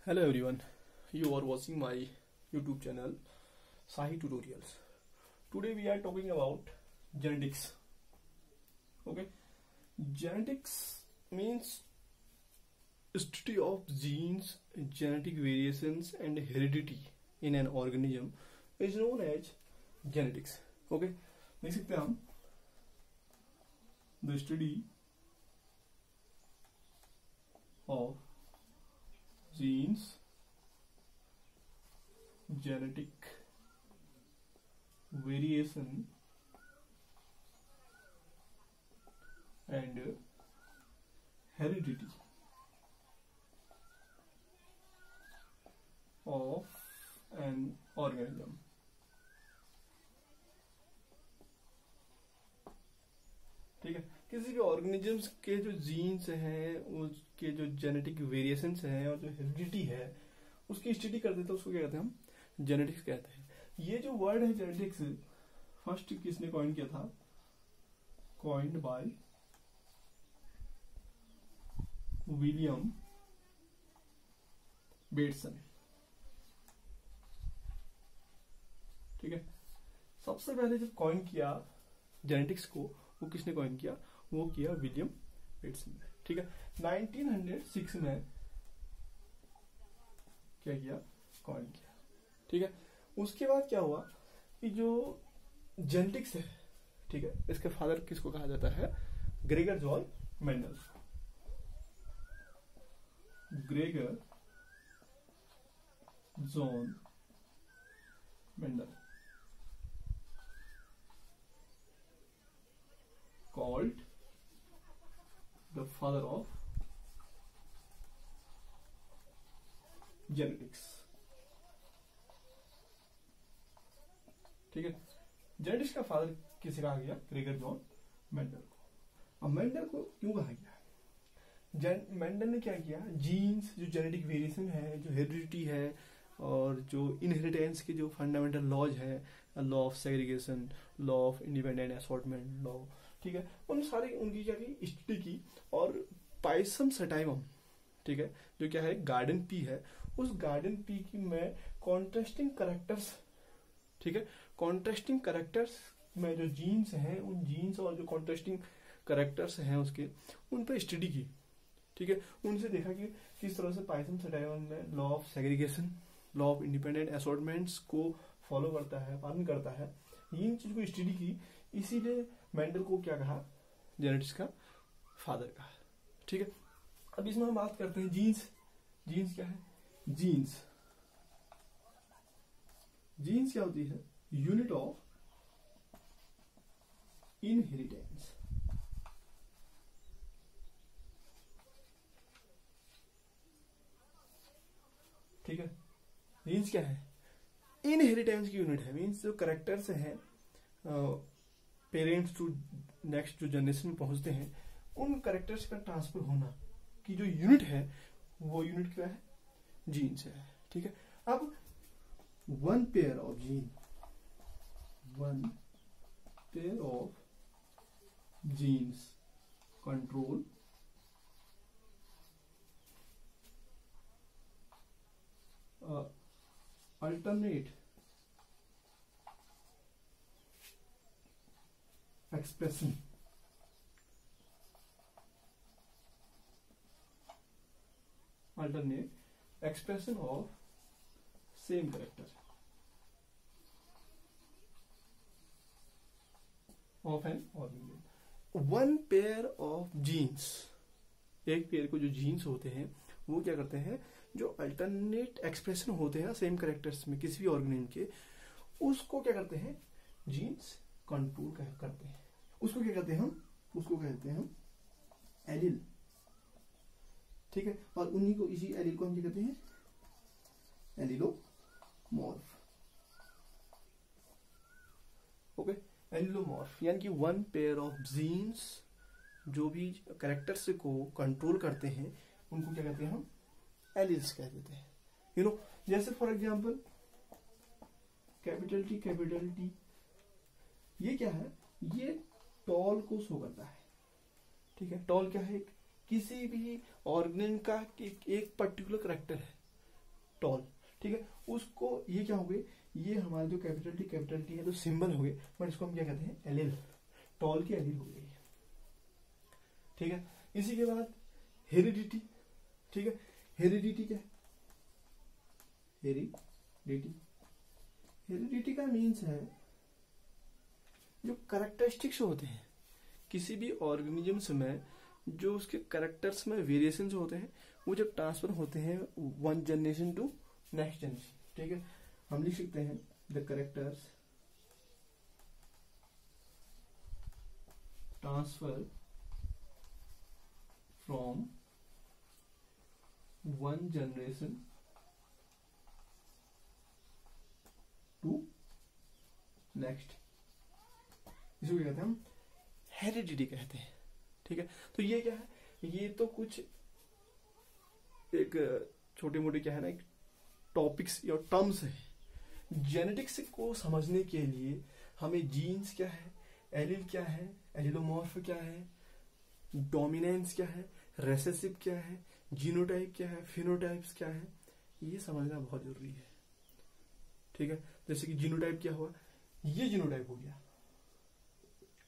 Hello everyone, you are watching my YouTube channel Sahi Tutorials. Today we are talking about genetics. Okay, genetics means study of genes, genetic variations and heredity in an organism is known as genetics. Okay, देख सकते हैं हम the study of genes, genetic variation and heredity of an organism. ठीक है, किसी भी organisms के जो जीन्स हैं, उसके जो जेनेटिक वेरिएशंस हैं और जो हेरिडिटी है उसकी स्टडी करते हैं तो उसको क्या कहते हैं, हम जेनेटिक्स कहते हैं. ये जो वर्ड है जेनेटिक्स, फर्स्ट किसने कॉइन किया था? Coined by William Bateson. ठीक है, सबसे पहले जब कॉइन किया जेनेटिक्स को, वो किसने कॉइन किया? वो किया विलियम बेटसन ने. ठीक है, 1906 में क्या किया? कॉइन किया. ठीक है, उसके बाद क्या हुआ कि जो जेनेटिक्स है, ठीक है, इसके फादर किसको कहा जाता है? Gregor John Mendel. Gregor John Mendel called the father of genetics. ठीक है, जेनेटिक्स का फादर किसे कहा गया? ग्रेगर जॉन मेंडल को. अब मेंडल को क्यों कहा गया? मेंडल ने क्या किया? जीन्स, जो जेनेटिक वेरिएशन है, जो हेरिडिटी है और जो इनहेरिटेंस के जो फंडामेंटल लॉज है, law of segregation, law of independent assortment law, ठीक है, उन सारी उनकी क्या की स्टडी की. और पाइसम सटाइवम, ठीक है, जो क्या है गार्डन पी है, उस गार्डन पी की में कॉन्ट्रास्टिंग करेक्टर्स, ठीक है, कॉन्ट्रास्टिंग करेक्टर्स में जो जीन्स हैं, उन जीन्स और जो कॉन्ट्रास्टिंग करेक्टर्स हैं उसके, उन पर स्टडी की. ठीक है, उनसे देखा कि किस तरह से पाइसम सटाइवम में law of segregation, law of independent assortments को फॉलो करता है, पालन करता है. इन चीज को स्टडी की, इसीलिए मेंडल को क्या कहा? जेनेटिक्स का फादर कहा. ठीक है, अब इसमें हम बात करते हैं जीन्स. जीन्स क्या है? जीन्स जीन्स क्या होती है? Unit of inheritance. ठीक है, जीन्स क्या है? इनहेरिटेंस की यूनिट है. मीन्स जो करेक्टर्स हैं पेरेंट्स टू नेक्स्ट जो जनरेशन में पहुंचते हैं, उन करेक्टर्स का ट्रांसफर होना की जो यूनिट है, वो यूनिट क्या है? जीन्स है. ठीक है, अब one pair of genes control alternate expression of same character of an organism. One pair of genes, एक पेयर को जो जीन्स होते हैं वो क्या करते हैं? जो अल्टरनेट एक्सप्रेशन होते हैं ना सेम कैरेक्टर्स में किसी भी ऑर्गेनिज्म के, उसको क्या करते हैं? जीन्स कंट्रोल करते हैं. उसको क्या कहते हैं हम? उसको कहते हैं हम एलिल. ठीक है, और उन्हीं को, इसी एलिल को हम क्या कहते हैं? एलिलोमॉर्फ. ओके, एलिलोमॉर्फ यानी कि वन पेयर ऑफ जीन्स जो भी कैरेक्टर्स को कंट्रोल करते हैं उनको क्या कहते हैं? हम एलिल्स कह देते हैं. यू नो, जैसे फॉर एग्जांपल कैपिटल टी, ये क्या है? ये टॉल को शो करता है. ठीक है, टॉल क्या है? किसी भी ऑर्गेनिज्म का एक पर्टिकुलर करेक्टर है टॉल, ठीक है। उसको ये क्या हो गए, ये हमारा जो कैपिटल टी है तो सिंबल हो गए, बट इसको हम क्या कहते हैं, एलिल, टॉल की एलिल हो गई, ठीक है। इसी के बाद हेरिडिटी, ठीक है। हेरिडिटी क्या है, हेरिडिटी का मीन्स है जो कैरेक्टरिस्टिक्स होते हैं किसी भी ऑर्गेनिजम्स में, जो उसके कैरेक्टर्स में वेरिएशन होते हैं, वो जब ट्रांसफर होते हैं one generation to next generation, ठीक है। हम लिख सकते हैं the characters transfer from one generation to next, इसको क्या कहते हैं हम, हेरिडिटी कहते हैं, ठीक है। तो ये क्या है, ये तो कुछ एक छोटे मोटे क्या है ना, एक टॉपिक्स या टर्म्स है। जेनेटिक्स को समझने के लिए हमें जीन्स क्या है, एलिल क्या है, एलिलोमॉर्फ क्या है, डोमिनेंस क्या है, रेसेसिव क्या है, जीनोटाइप क्या है, फिनोटाइप्स क्या है, ये समझना बहुत जरूरी है, ठीक है। जैसे कि जीनोटाइप क्या हुआ, ये जीनोटाइप हो गया,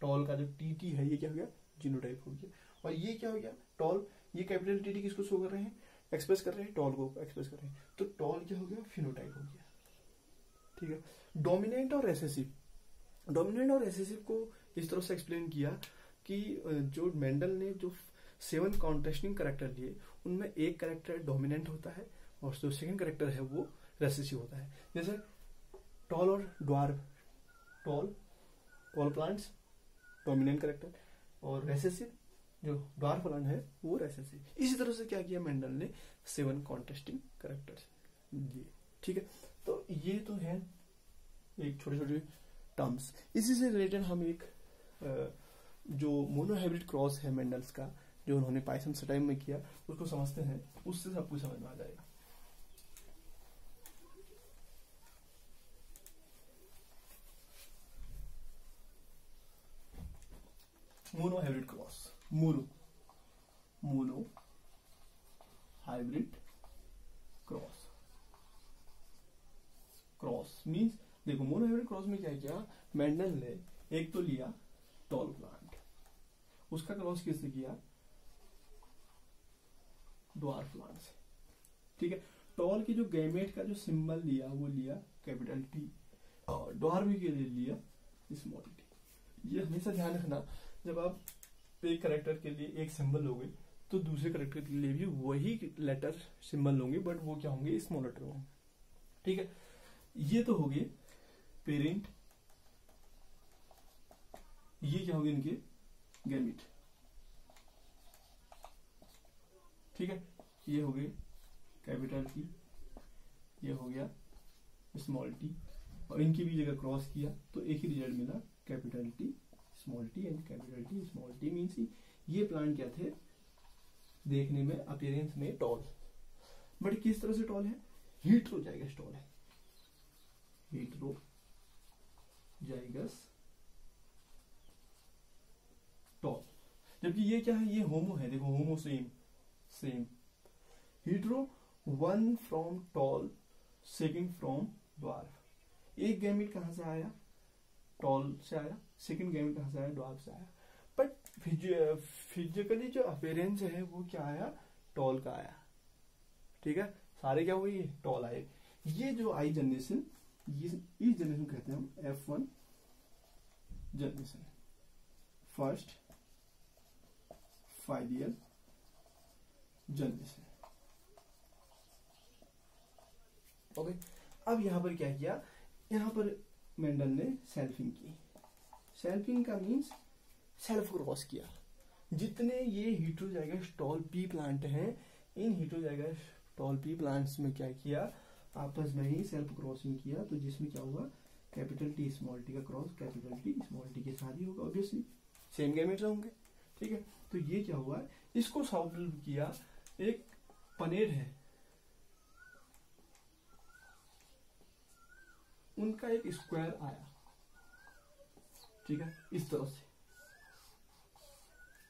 टॉल का जो टीटी है ये क्या हो गया, जीनोटाइप हो गया। और ये क्या हो गया, टॉल, ये कैपिटल टीटी किसको शो कर रहे हैं, एक्सप्रेस कर रहे हैं, टॉल को एक्सप्रेस कर रहे हैं, तो टॉल क्या हो गया, फिनोटाइप हो गया, ठीक है। डोमिनेंट और रेसेसिव, डोमिनेंट और रेसेसिव को इस तरह से एक्सप्लेन किया कि जो मेंडल ने जो 7 कॉन्ट्रास्टिंग कैरेक्टर लिए, उनमें एक कैरेक्टर डोमिनेंट होता है और जो सेकंड कैरेक्टर है वो रेसेसिव होता है। जैसे टॉल और dwarf, tall plants dominant character, और रेसेसिव जो ड्वार्फ प्लांट है वो रेसेसिव। इसी तरह से क्या किया मेंडल ने, 7 कॉन्ट्रास्टिंग कैरेक्टर्स दिए, ठीक है। तो ये तो है एक छोटे छोटे टर्म्स। इसी से रिलेटेड हम एक जो मोनोहाइब्रिड क्रॉस है मेंडल्स का, जो उन्होंने पाइथन टाइम में किया, उसको समझते हैं, उससे सब कुछ समझ में आ जाएगा। Monohybrid cross, mono hybrid cross means, देखो मोनोहाइब्रिड क्रॉस में क्या किया, मेंडल ने एक तो लिया टॉल प्लांट, उसका क्रॉस किससे किया, ड्वार्फ प्लांट से, ठीक है। टॉल के जो गैमेट का जो सिंबल लिया वो लिया कैपिटल टी, और ड्वार्फ के लिए लिया स्मॉल टी। ये हमेशा ध्यान रखना, जब आप एक कैरेक्टर के लिए एक सिंबल लोगे तो दूसरे कैरेक्टर के लिए भी वही लेटर सिंबल लोगे, बट वो क्या होंगे, स्मॉल लेटर होंगे, ठीक है। ये तो हो गए पेरेंट, ये क्या होंगे इनके गैमेट, ठीक है। ये हो गए कैपिटल टी, ये हो गया स्मॉल टी, और इनकी भी जगह क्रॉस किया तो एक ही रिजल्ट मिला, capital T small T and capital T small T. Means ये प्लांट क्या थे, देखने में अपीयरेंस में टॉल, बट किस तरह से टॉल है, हीटेरोजाइगस टॉल है, हीटेरोजाइगस टॉल। जबकि ये क्या है, ये होमो है, देखो homo same hetero, 1 from tall, second from dwarf. एक गैमेट कहां से आया, टॉल से आया, सेकंड गैमेट कहां से आया, ड्वार्फ से आया, बट फिजिकली जो अपीयरेंस है वो क्या आया, टॉल का आया, ठीक है। सारे क्या हुए, टॉल आए। ये जो आई जनरेशन, इस जनरेशन कहते हैं हम F1 generation, first 5 year generation, okay. अब यहां पर क्या किया, यहां पर मेंडल ने सेल्फिंग की। सेल्फिंग का मीन्स सेल्फ क्रॉस किया। जितने ये हीटेरोजाइगस टॉल पी प्लांट हैं, इन हीटेरोजाइगस टॉल पी प्लांट्स में क्या किया, आपस में ही सेल्फ क्रॉसिंग किया, तो जिसमें क्या हुआ, कैपिटल टी स्मॉल टी का cross capital T small T के साथ ही होगा, ऑब्वियसली सेम गैमेट्स होंगे, ठीक है। तो ये क्या हुआ, इसको सॉल्व किया, एक पनेट है, उनका एक स्क्वायर आया, ठीक है, इस तरह से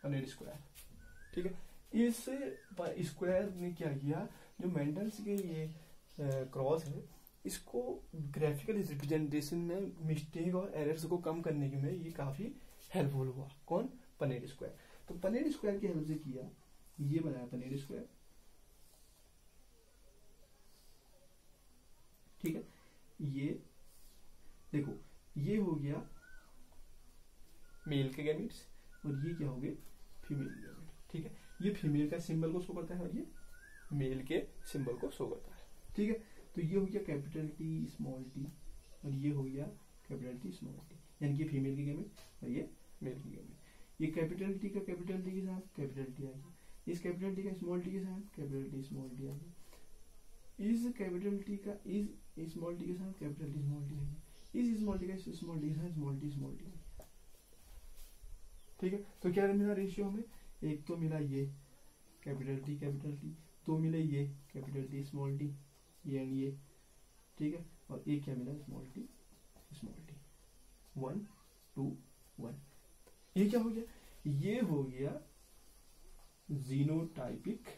पनेट स्क्वायर, ठीक है। इस स्क्वायर ने क्या किया, जो मेंडल्स के ये क्रॉस है, इसको ग्राफिकल रिप्रेजेंटेशन में मिस्टेक और एरर्स को कम करने के में ये काफी हेल्पफुल हुआ। कौन? Punnett square. तो पनेट स्क्वायर की हेल्प से किया, ये बनाया पनेट स्क्वायर, ठीक है। ये देखो, ये हो गया मेल के गैमेट्स और ये क्या हो गए? फीमेल के गैमेट, ठीक है। ये फीमेल का सिंबल को शो करता है और ये मेल के सिंबल को शो करता है, ठीक है। तो ये हो गया कैपिटल टी स्मॉल टी और ये हो गया कैपिटल टी स्मॉल टी, यानी कि फीमेल की गैमेट और ये मेल की गैमेट। ये कैपिटल टी का कैपिटल टी के साथ कैपिटल टी आ गया, इस कैपिटल टी का स्मॉल टी के साथ कैपिटल टी स्मॉल टी आ गया, इस कैपिटल टी का इस स्मॉल टी के साथ कैपिटल टी स्मॉल टी आ गया, इस स्मॉल टी का स्मॉल टी के साथ स्मॉल टी आ गया, ठीक है। तो क्या मिला रेशियो में? एक तो मिला ये कैपिटल टी, दो मिले ये कैपिटल टी स्मॉल टी, ये एंड ये, ठीक है। और एक क्या मिला? Small T 1 2 1। ये क्या हो गया? ये हो गया जीनोटाइपिक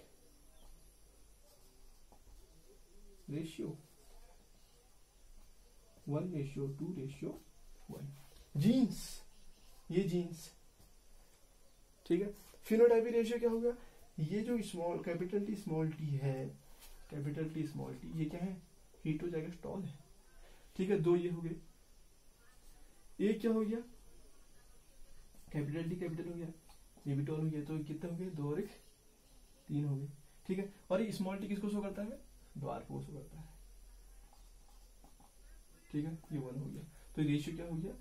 रेशियो 1:2:1। जीन्स, ये जीन्स, ठीक है। फिनोटाइपिक रेशियो क्या होगा? ये जो small capital T small T है, कैपिटल टी स्मॉल टी, ये क्या है? हीटरोजाइगस टॉल है, ठीक है। दो ये हो गए, एक क्या हो गया? कैपिटल टी कैपिटल हो गया, ये भी टॉल हो गया, तो कितने हो गए? 2 और 1 3 हो गए, ठीक है। और ये स्मॉल टी किसको शो करता है? द्वार को शो करता है, ठीक है। ये 1 हो गया, तो रेशियो क्या हो गया?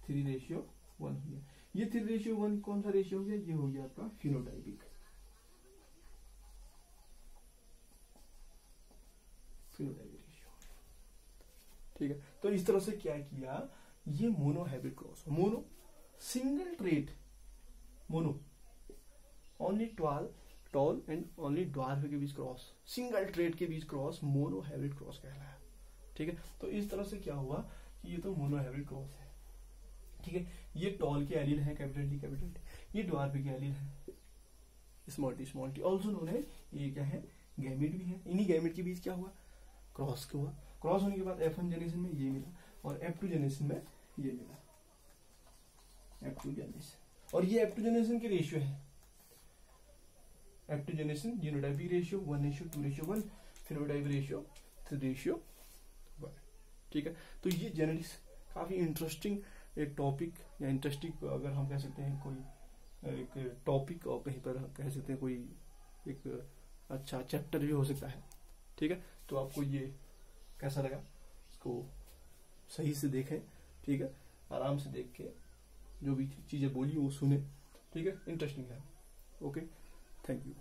3:1 हो गया। ये 3:1 कौन सा रेशियो हो गया? ये हो गया आपका फिनोटाइपिक रेशियो, ठीक है। तो इस तरह से क्या किया? ये mono hybrid cross, mono single trait, mono only tall and only dwarf के बीच क्रॉस, सिंगल ट्रेट के बीच क्रॉस मोनो हाइब्रिड क्रॉस कहलाया, ठीक है। तो इस तरह से क्या हुआ कि ये तो मोनो हाइब्रिड क्रॉस है, ठीक है। ये टॉल के एलील है कैपिटल टी, ये ड्वार्फ के एलील है स्मॉल टी ऑल्सो नोन है। ये क्या है? गैमेट भी है। इन्हीं गैमेट के बीच क्या हुआ? क्रॉस हुआ। क्रॉस होने के बाद F1 जनरेशन में ये मिला और F2 जनरेशन में ये मिला, F2 जनरेशन। और ये F2 जनरेशन के रेशियो है, F2 generation genotypic ratio 1:2:1, phenotypic ratio 3:1, ठीक है। तो ये जेनेटिक्स काफी इंटरेस्टिंग एक टॉपिक, या इंटरेस्टिंग अगर हम कह सकते हैं कोई एक टॉपिक, और कहीं पर कह सकते हैं कोई एक अच्छा चैप्टर भी हो सकता है, ठीक है। तो आपको ये कैसा लगा? इसको सही से देखें, ठीक है, आराम से देख के जो भी चीजें बोली वो सुने, ठीक है। इंटरेस्टिंग है, ओके, थैंक यू।